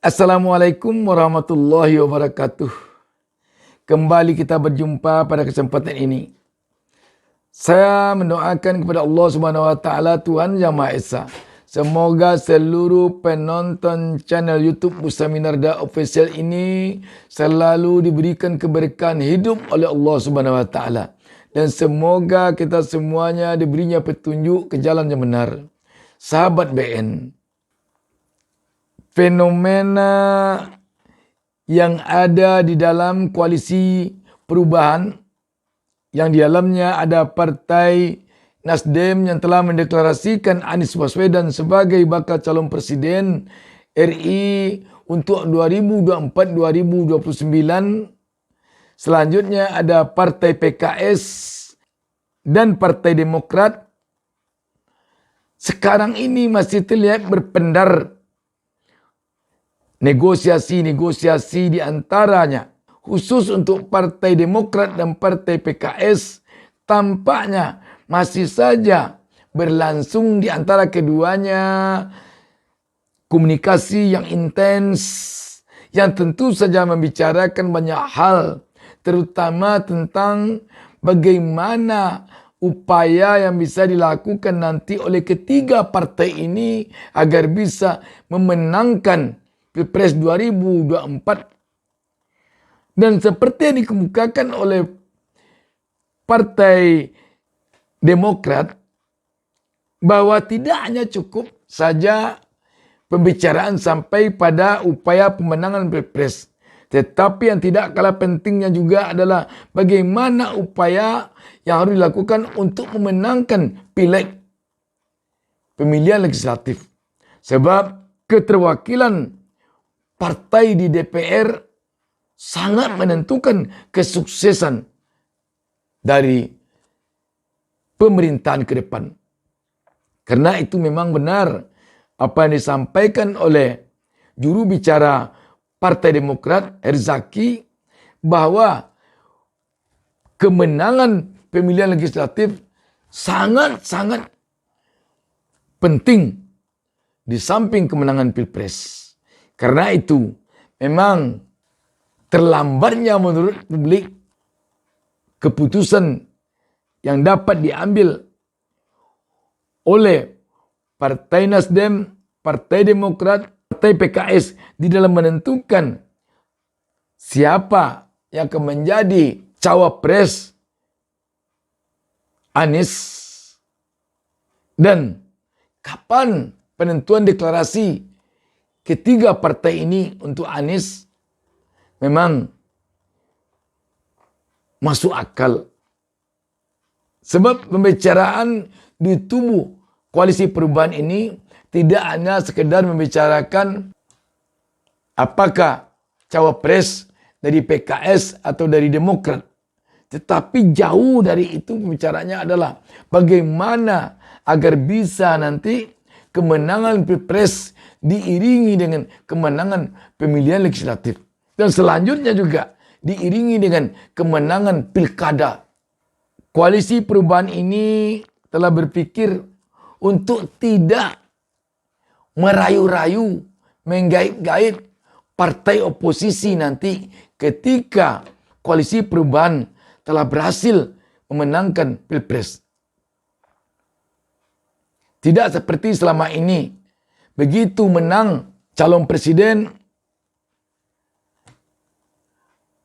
Assalamualaikum warahmatullahi wabarakatuh. Kembali kita berjumpa pada kesempatan ini. Saya mendoakan kepada Allah Subhanahu wa taala, Tuhan Yang Maha Esa, semoga seluruh penonton channel YouTube Bustami Narda Official ini selalu diberikan keberkahan hidup oleh Allah Subhanahu wa taala, dan semoga kita semuanya diberinya petunjuk ke jalan yang benar. Sahabat BN, fenomena yang ada di dalam koalisi perubahan, yang di dalamnya ada Partai Nasdem yang telah mendeklarasikan Anies Baswedan sebagai bakal calon presiden RI untuk 2024-2029. Selanjutnya ada Partai PKS dan Partai Demokrat. Sekarang ini masih terlihat berpendar negosiasi di antaranya, khusus untuk Partai Demokrat dan Partai PKS, tampaknya masih saja berlangsung di antara keduanya komunikasi yang intens, yang tentu saja membicarakan banyak hal, terutama tentang bagaimana upaya yang bisa dilakukan nanti oleh ketiga partai ini agar bisa memenangkan Pilpres 2024. Dan seperti yang dikemukakan oleh Partai Demokrat, bahwa tidak hanya cukup saja pembicaraan sampai pada upaya pemenangan Pilpres, tetapi yang tidak kalah pentingnya juga adalah bagaimana upaya yang harus dilakukan untuk memenangkan pileg, pemilihan legislatif. Sebab keterwakilan partai di DPR sangat menentukan kesuksesan dari pemerintahan ke depan. Karena itu memang benar apa yang disampaikan oleh juru bicara Partai Demokrat, Herzaki, bahwa kemenangan pemilihan legislatif sangat-sangat penting di samping kemenangan Pilpres. Karena itu memang terlambatnya menurut publik keputusan yang dapat diambil oleh Partai Nasdem, Partai Demokrat, Partai PKS di dalam menentukan siapa yang akan menjadi cawapres Anies, dan kapan penentuan deklarasi ketiga partai ini untuk Anies memang masuk akal. Sebab pembicaraan di tubuh koalisi perubahan ini tidak hanya sekedar membicarakan apakah cawapres dari PKS atau dari Demokrat. Tetapi jauh dari itu pembicaranya adalah bagaimana agar bisa nanti kemenangan Pilpres diiringi dengan kemenangan pemilihan legislatif. Dan selanjutnya juga diiringi dengan kemenangan pilkada. Koalisi perubahan ini telah berpikir untuk tidak merayu-rayu, menggait-gait partai oposisi nanti ketika koalisi perubahan telah berhasil memenangkan Pilpres. Tidak seperti selama ini. Begitu menang calon presiden,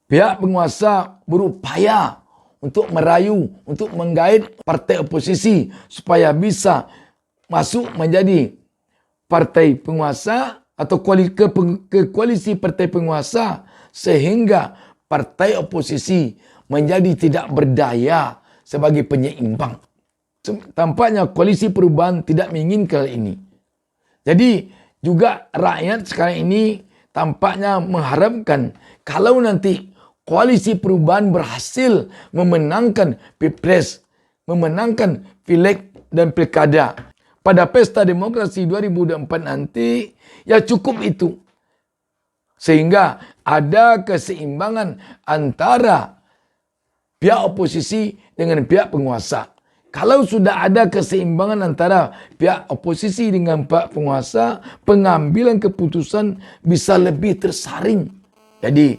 pihak penguasa berupaya untuk merayu, untuk menggait partai oposisi supaya bisa masuk menjadi partai penguasa atau ke koalisi partai penguasa, sehingga partai oposisi menjadi tidak berdaya sebagai penyeimbang. Tampaknya koalisi perubahan tidak menginginkan ini. Jadi juga rakyat sekarang ini tampaknya mengharapkan kalau nanti koalisi perubahan berhasil memenangkan Pilpres, memenangkan pileg dan pilkada pada pesta demokrasi 2024 nanti, ya cukup itu. Sehingga ada keseimbangan antara pihak oposisi dengan pihak penguasa. kalau sudah ada keseimbangan antara pihak oposisi dengan pihak penguasa, pengambilan keputusan bisa lebih tersaring. Jadi,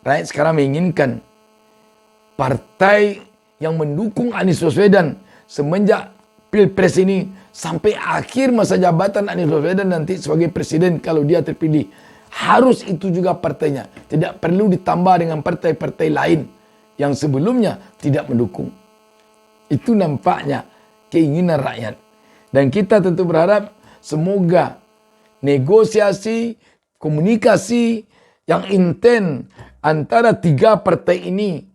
rakyat sekarang menginginkan partai yang mendukung Anies Baswedan semenjak Pilpres ini sampai akhir masa jabatan Anies Baswedan nanti sebagai presiden kalau dia terpilih. Harus itu juga partainya. Tidak perlu ditambah dengan partai-partai lain yang sebelumnya tidak mendukung. Itu nampaknya keinginan rakyat. Dan kita tentu berharap semoga negosiasi, komunikasi yang intens antara tiga partai ini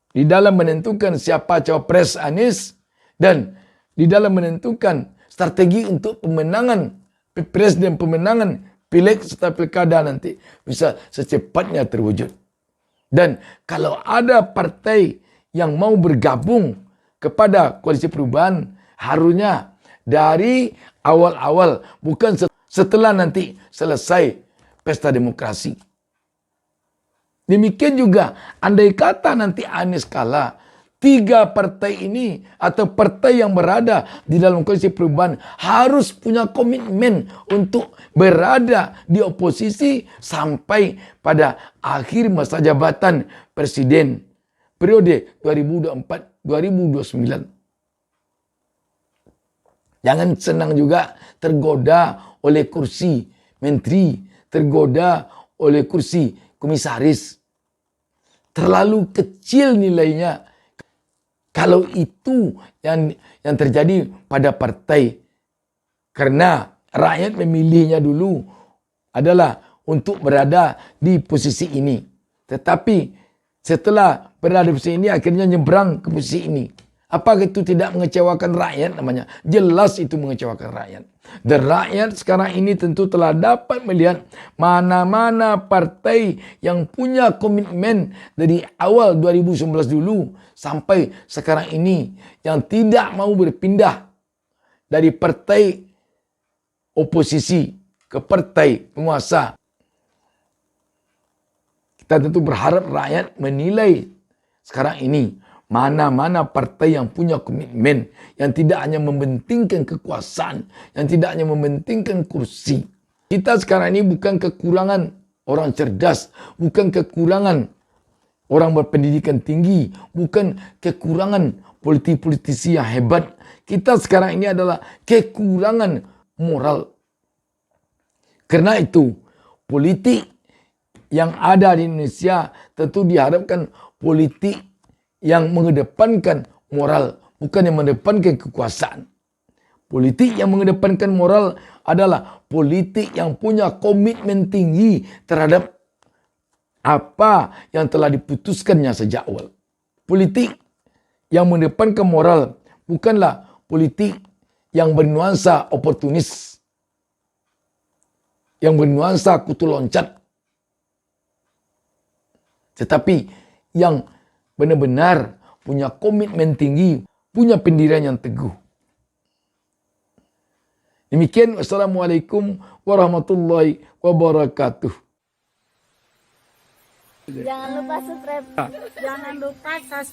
di dalam menentukan siapa cawapres Anies dan di dalam menentukan strategi untuk pemenangan Pilpres dan pemenangan Pileg serta Pilkada nanti bisa secepatnya terwujud. Dan kalau ada partai yang mau bergabung kepada koalisi perubahan, harusnya dari awal-awal, bukan setelah nanti selesai pesta demokrasi. Demikian juga, andai kata nanti Anies kalah, tiga partai ini atau partai yang berada di dalam koalisi perubahan harus punya komitmen untuk berada di oposisi sampai pada akhir masa jabatan presiden periode 2024-2029. Jangan senang juga tergoda oleh kursi menteri, tergoda oleh kursi komisaris. Terlalu kecil nilainya. Kalau itu yang terjadi pada partai. Karena rakyat memilihnya dulu adalah untuk berada di posisi ini. Tetapi setelah berada di posisi ini akhirnya nyebrang ke posisi ini. Apakah itu tidak mengecewakan rakyat namanya? Jelas itu mengecewakan rakyat. Dan rakyat sekarang ini tentu telah dapat melihat mana-mana partai yang punya komitmen dari awal 2019 dulu sampai sekarang ini yang tidak mau berpindah dari partai oposisi ke partai penguasa. Kita tentu berharap rakyat menilai sekarang ini mana-mana partai yang punya komitmen, yang tidak hanya mementingkan kekuasaan, yang tidak hanya mementingkan kursi. Kita sekarang ini bukan kekurangan orang cerdas, bukan kekurangan orang berpendidikan tinggi, bukan kekurangan politisi yang hebat. Kita sekarang ini adalah kekurangan moral. Karena itu, politik yang ada di Indonesia tentu diharapkan politik yang mengedepankan moral, bukan yang mengedepankan kekuasaan. Politik yang mengedepankan moral adalah politik yang punya komitmen tinggi terhadap apa yang telah diputuskannya sejak awal. Politik yang mengedepankan moral bukanlah politik yang bernuansa oportunis, yang bernuansa kutu loncat. Tetapi yang benar-benar punya komitmen tinggi, punya pendirian yang teguh. Demikian, wassalamualaikum warahmatullahi wabarakatuh. Jangan lupa subscribe. Jangan lupa subscribe.